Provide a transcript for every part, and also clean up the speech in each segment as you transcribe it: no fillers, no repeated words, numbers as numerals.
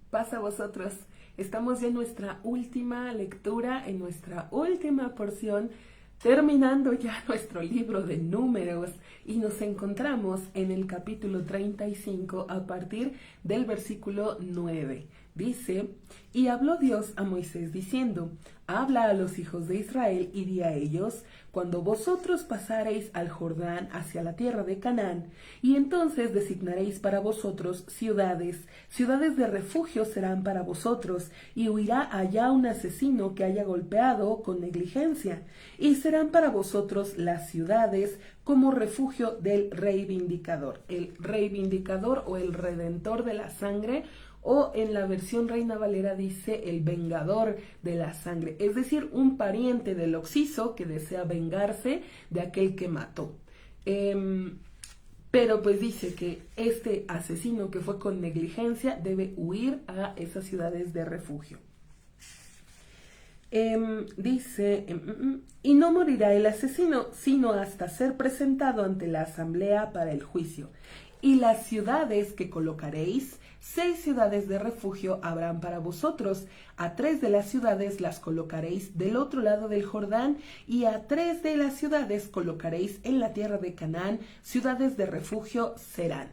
pasa a vosotros? Estamos ya en nuestra última lectura, en nuestra última porción, terminando ya nuestro libro de Números y nos encontramos en el capítulo 35 a partir del versículo 9. Dice, y habló Dios a Moisés diciendo, habla a los hijos de Israel y di a ellos, cuando vosotros pasareis al Jordán hacia la tierra de Canaán, y entonces designaréis para vosotros ciudades, ciudades de refugio serán para vosotros, y huirá allá un asesino que haya golpeado con negligencia, y serán para vosotros las ciudades como refugio del reivindicador. El reivindicador o el redentor de la sangre, o en la versión Reina Valera dice el vengador de la sangre, es decir, un pariente del occiso que desea vengarse de aquel que mató. Pero pues dice que este asesino que fue con negligencia debe huir a esas ciudades de refugio. Dice, y no morirá el asesino, sino hasta ser presentado ante la asamblea para el juicio. Y las ciudades que colocaréis, 6 ciudades de refugio habrán para vosotros. A 3 de las ciudades las colocaréis del otro lado del Jordán, y a 3 de las ciudades colocaréis en la tierra de Canaán, ciudades de refugio serán.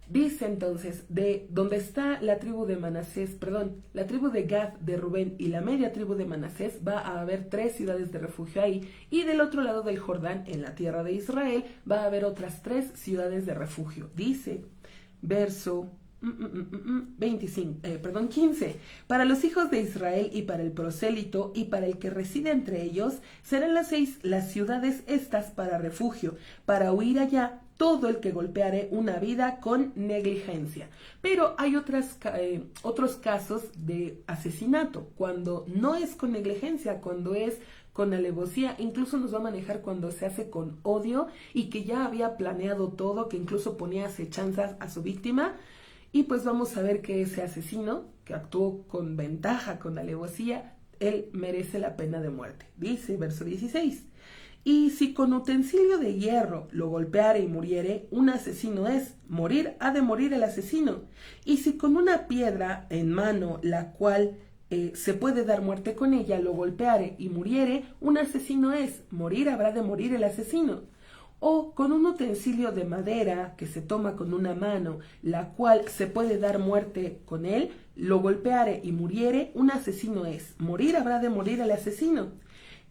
Dice entonces, de donde está la tribu de Manasés, la tribu de Gad, de Rubén y la media tribu de Manasés, va a haber 3 ciudades de refugio ahí, y del otro lado del Jordán, en la tierra de Israel, va a haber otras 3 ciudades de refugio. Dice, verso 15. Para los hijos de Israel y para el prosélito y para el que reside entre ellos, serán las ciudades estas para refugio, para huir allá todo el que golpeare una vida con negligencia. Pero hay otros casos de asesinato, cuando no es con negligencia, cuando es con alevosía, incluso nos va a manejar cuando se hace con odio y que ya había planeado todo, que incluso ponía acechanzas a su víctima. Y pues vamos a ver que ese asesino, que actuó con ventaja, con alevosía, él merece la pena de muerte. Dice, verso 16, y si con utensilio de hierro lo golpeare y muriere, un asesino es, ha de morir el asesino. Y si con una piedra en mano, la cual se puede dar muerte con ella, lo golpeare y muriere, un asesino es, habrá de morir el asesino. O con un utensilio de madera que se toma con una mano, la cual se puede dar muerte con él, lo golpeare y muriere, un asesino es, habrá de morir el asesino.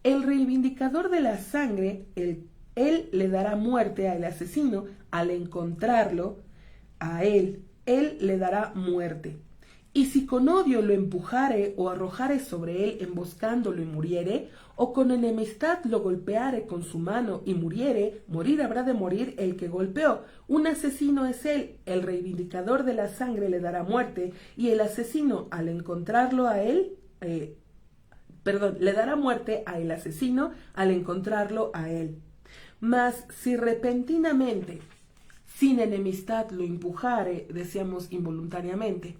El reivindicador de la sangre, él le dará muerte al asesino al encontrarlo, a él le dará muerte. Y si con odio lo empujare o arrojare sobre él emboscándolo y muriere, o con enemistad lo golpeare con su mano y muriere, habrá de morir el que golpeó. Un asesino es él, el reivindicador de la sangre le dará muerte, y el asesino al encontrarlo a él, le dará muerte al asesino al encontrarlo a él. Mas si repentinamente, sin enemistad lo empujare, decíamos involuntariamente,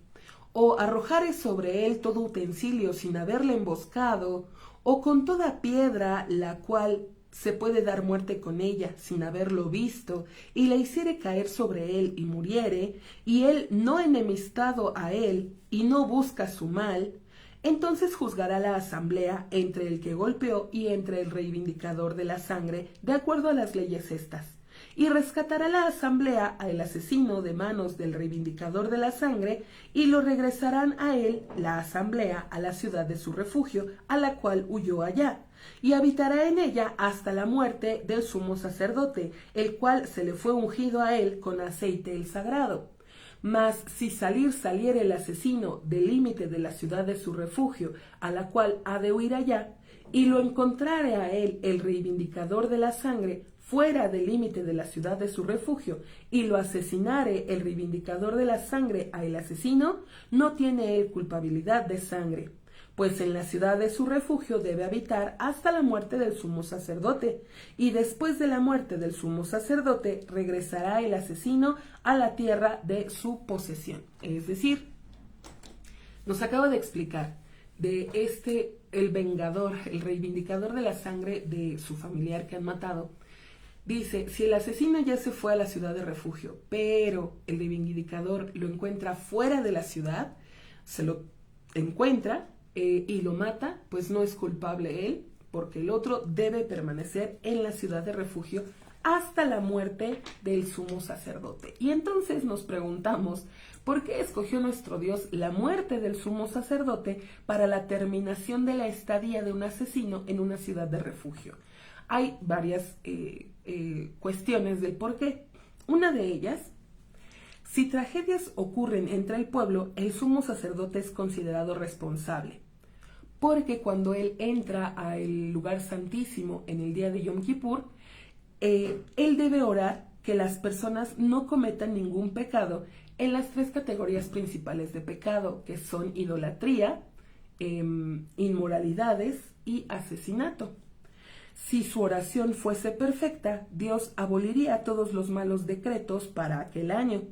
o arrojare sobre él todo utensilio sin haberle emboscado, o con toda piedra la cual se puede dar muerte con ella sin haberlo visto, y la hiciere caer sobre él y muriere, y él no enemistado a él y no busca su mal, entonces juzgará la asamblea entre el que golpeó y entre el reivindicador de la sangre, de acuerdo a las leyes estas. Y rescatará la asamblea al asesino de manos del reivindicador de la sangre, y lo regresarán a él, la asamblea, a la ciudad de su refugio, a la cual huyó allá, y habitará en ella hasta la muerte del sumo sacerdote, el cual se le fue ungido a él con aceite el sagrado. Mas si saliere el asesino del límite de la ciudad de su refugio, a la cual ha de huir allá, y lo encontrare a él el reivindicador de la sangre, fuera del límite de la ciudad de su refugio, y lo asesinare el reivindicador de la sangre a el asesino, no tiene él culpabilidad de sangre, pues en la ciudad de su refugio debe habitar hasta la muerte del sumo sacerdote, y después de la muerte del sumo sacerdote regresará el asesino a la tierra de su posesión. Es decir, nos acaba de explicar de el vengador, el reivindicador de la sangre de su familiar que han matado. Dice, si el asesino ya se fue a la ciudad de refugio, pero el reivindicador lo encuentra fuera de la ciudad, se lo encuentra y lo mata, pues no es culpable él, porque el otro debe permanecer en la ciudad de refugio hasta la muerte del sumo sacerdote. Y entonces nos preguntamos, ¿por qué escogió nuestro Dios la muerte del sumo sacerdote para la terminación de la estadía de un asesino en una ciudad de refugio? Hay varias cuestiones del por qué. Una de ellas, si tragedias ocurren entre el pueblo, el sumo sacerdote es considerado responsable, porque cuando él entra al lugar santísimo en el día de Yom Kippur, él debe orar que las personas no cometan ningún pecado en las 3 categorías principales de pecado, que son idolatría, inmoralidades y asesinato. Si su oración fuese perfecta, Dios aboliría todos los malos decretos para aquel año.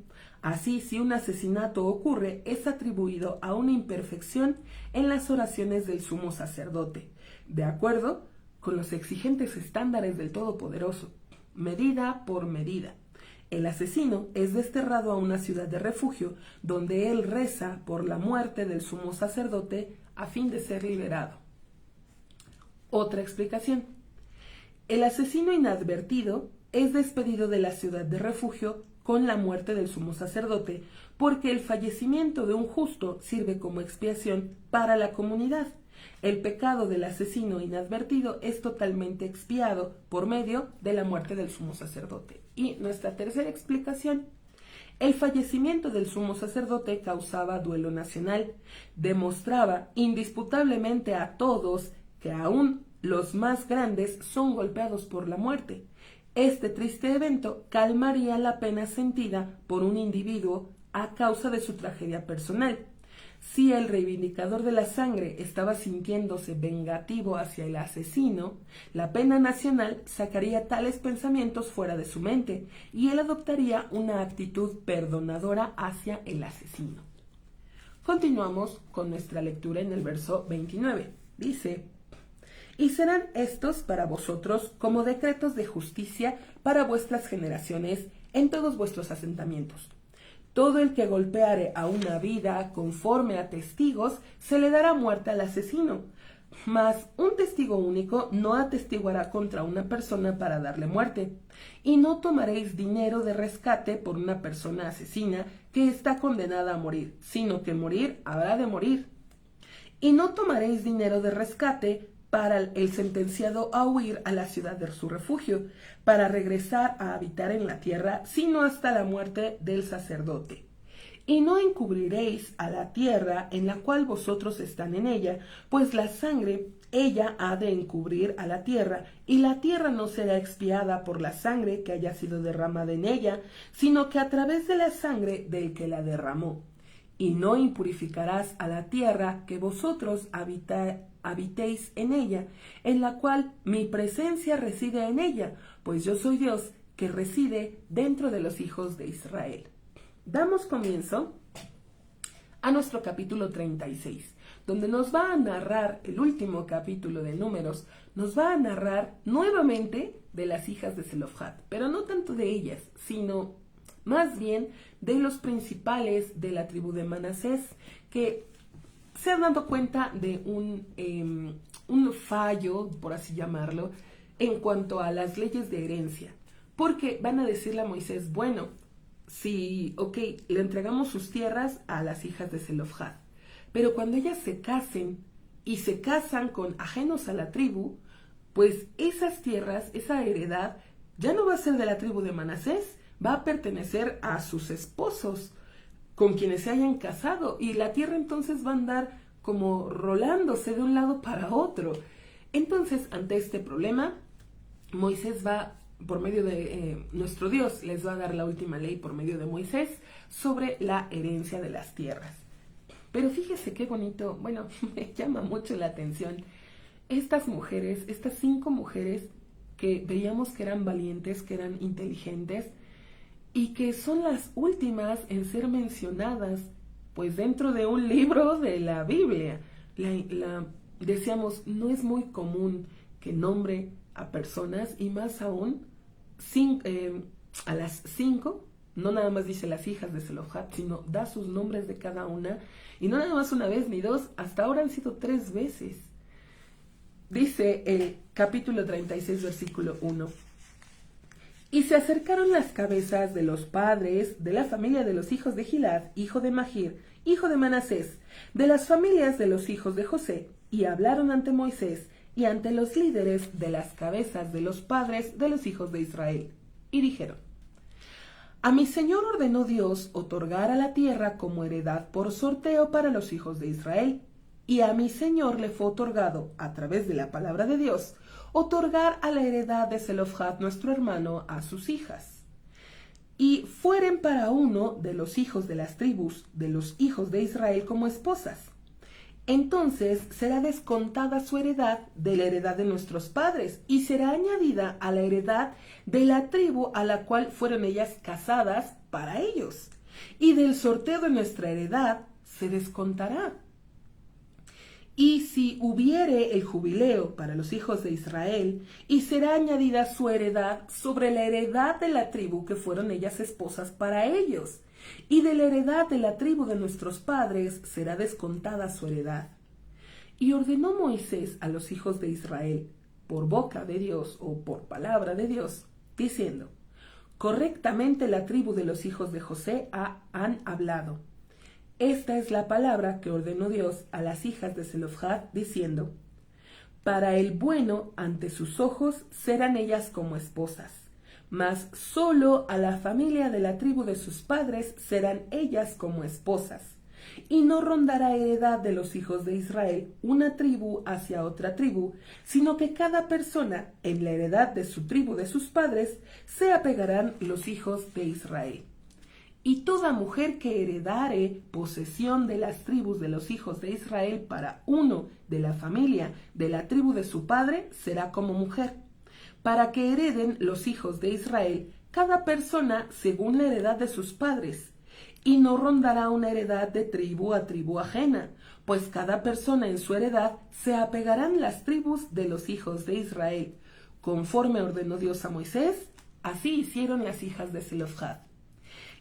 Así, si un asesinato ocurre, es atribuido a una imperfección en las oraciones del sumo sacerdote, de acuerdo con los exigentes estándares del Todopoderoso, medida por medida. El asesino es desterrado a una ciudad de refugio, donde él reza por la muerte del sumo sacerdote a fin de ser liberado. Otra explicación. El asesino inadvertido es despedido de la ciudad de refugio con la muerte del sumo sacerdote, porque el fallecimiento de un justo sirve como expiación para la comunidad. El pecado del asesino inadvertido es totalmente expiado por medio de la muerte del sumo sacerdote. Y nuestra tercera explicación. El fallecimiento del sumo sacerdote causaba duelo nacional, demostraba indisputablemente a todos que aún los más grandes son golpeados por la muerte. Este triste evento calmaría la pena sentida por un individuo a causa de su tragedia personal. Si el reivindicador de la sangre estaba sintiéndose vengativo hacia el asesino, la pena nacional sacaría tales pensamientos fuera de su mente y él adoptaría una actitud perdonadora hacia el asesino. Continuamos con nuestra lectura en el verso 29. Dice: y serán estos para vosotros como decretos de justicia para vuestras generaciones en todos vuestros asentamientos. Todo el que golpeare a una vida conforme a testigos, se le dará muerte al asesino. Mas un testigo único no atestiguará contra una persona para darle muerte. Y no tomaréis dinero de rescate por una persona asesina que está condenada a morir, sino que morir habrá de morir. Y no tomaréis dinero de rescate para el sentenciado a huir a la ciudad de su refugio, para regresar a habitar en la tierra, sino hasta la muerte del sacerdote. Y no encubriréis a la tierra en la cual vosotros están en ella, pues la sangre ella ha de encubrir a la tierra, y la tierra no será expiada por la sangre que haya sido derramada en ella, sino que a través de la sangre del que la derramó. Y no impurificarás a la tierra que vosotros habitéis en ella, en la cual mi presencia reside en ella, pues yo soy Dios que reside dentro de los hijos de Israel. Damos comienzo a nuestro capítulo 36, donde nos va a narrar el último capítulo de Números, nos va a narrar nuevamente de las hijas de Zelofhad, pero no tanto de ellas, sino más bien de los principales de la tribu de Manasés, que se han dado cuenta de un fallo, por así llamarlo, en cuanto a las leyes de herencia, porque van a decirle a Moisés, bueno, sí, le entregamos sus tierras a las hijas de Zelofhad, pero cuando ellas se casen y se casan con ajenos a la tribu, pues esas tierras, esa heredad, ya no va a ser de la tribu de Manasés, va a pertenecer a sus esposos, con quienes se hayan casado, y la tierra entonces va a andar como rolándose de un lado para otro. Entonces, ante este problema, Moisés va, por medio de nuestro Dios, les va a dar la última ley por medio de Moisés sobre la herencia de las tierras. Pero fíjese qué bonito, bueno, me llama mucho la atención estas mujeres, estas 5 mujeres que veíamos que eran valientes, que eran inteligentes, y que son las últimas en ser mencionadas, pues dentro de un libro de la Biblia. Decíamos, no es muy común que nombre a personas, y más aún a las 5 no nada más dice las hijas de Zelofhad, sino da sus nombres de cada una, y no nada más una vez ni dos, hasta ahora han sido 3 veces. Dice el capítulo 36, versículo 1. Y se acercaron las cabezas de los padres de la familia de los hijos de Gilad, hijo de Magir, hijo de Manasés, de las familias de los hijos de José, y hablaron ante Moisés y ante los líderes de las cabezas de los padres de los hijos de Israel. Y dijeron: a mi señor ordenó Dios otorgar a la tierra como heredad por sorteo para los hijos de Israel, y a mi señor le fue otorgado, a través de la palabra de Dios, otorgar a la heredad de Zelofhad nuestro hermano a sus hijas. Y fueren para uno de los hijos de las tribus de los hijos de Israel como esposas. Entonces será descontada su heredad de la heredad de nuestros padres, y será añadida a la heredad de la tribu a la cual fueron ellas casadas para ellos. Y del sorteo de nuestra heredad se descontará. Y si hubiere el jubileo para los hijos de Israel, y será añadida su heredad sobre la heredad de la tribu que fueron ellas esposas para ellos, y de la heredad de la tribu de nuestros padres será descontada su heredad. Y ordenó Moisés a los hijos de Israel, por boca de Dios o por palabra de Dios, diciendo: correctamente la tribu de los hijos de José han hablado. Esta es la palabra que ordenó Dios a las hijas de Zelofhad, diciendo: para el bueno ante sus ojos serán ellas como esposas, mas solo a la familia de la tribu de sus padres serán ellas como esposas. Y no rondará heredad de los hijos de Israel una tribu hacia otra tribu, sino que cada persona en la heredad de su tribu de sus padres se apegarán los hijos de Israel. Y toda mujer que heredare posesión de las tribus de los hijos de Israel para uno de la familia de la tribu de su padre será como mujer, para que hereden los hijos de Israel cada persona según la heredad de sus padres, y no rondará una heredad de tribu a tribu ajena, pues cada persona en su heredad se apegarán las tribus de los hijos de Israel. Conforme ordenó Dios a Moisés, así hicieron las hijas de Zelofhad.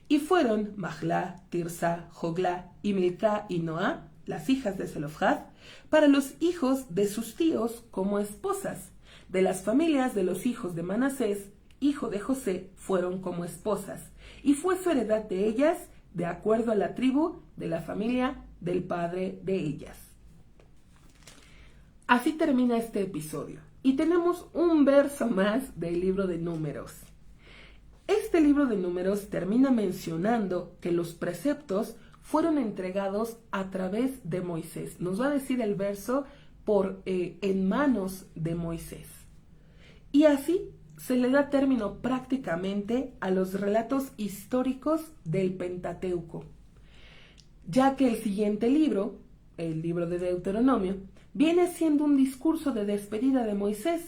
Y fueron Mahla, Tirsa, Jogla y Milca y Noa, las hijas de Zelofhad, para los hijos de sus tíos como esposas. De las familias de los hijos de Manasés, hijo de José, fueron como esposas, y fue su heredad de ellas, de acuerdo a la tribu de la familia del padre de ellas. Así termina este episodio, y tenemos un verso más del libro de Números. Este libro de Números termina mencionando que los preceptos fueron entregados a través de Moisés. Nos va a decir el verso en manos de Moisés. Y así se le da término prácticamente a los relatos históricos del Pentateuco, ya que el siguiente libro, el libro de Deuteronomio, viene siendo un discurso de despedida de Moisés,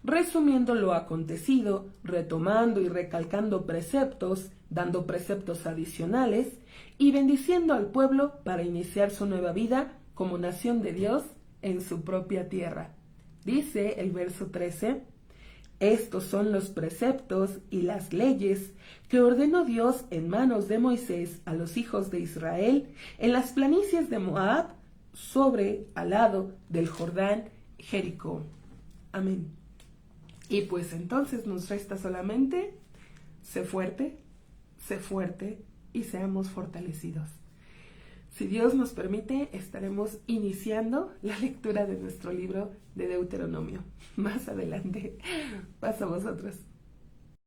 resumiendo lo acontecido, retomando y recalcando preceptos, dando preceptos adicionales y bendiciendo al pueblo para iniciar su nueva vida como nación de Dios en su propia tierra. Dice el verso 13: estos son los preceptos y las leyes que ordenó Dios en manos de Moisés a los hijos de Israel en las planicies de Moab, al lado del Jordán, Jericó. Amén. Y pues entonces nos resta solamente sé fuerte y seamos fortalecidos. Si Dios nos permite, estaremos iniciando la lectura de nuestro libro de Deuteronomio. Más adelante. Pasa a vosotros.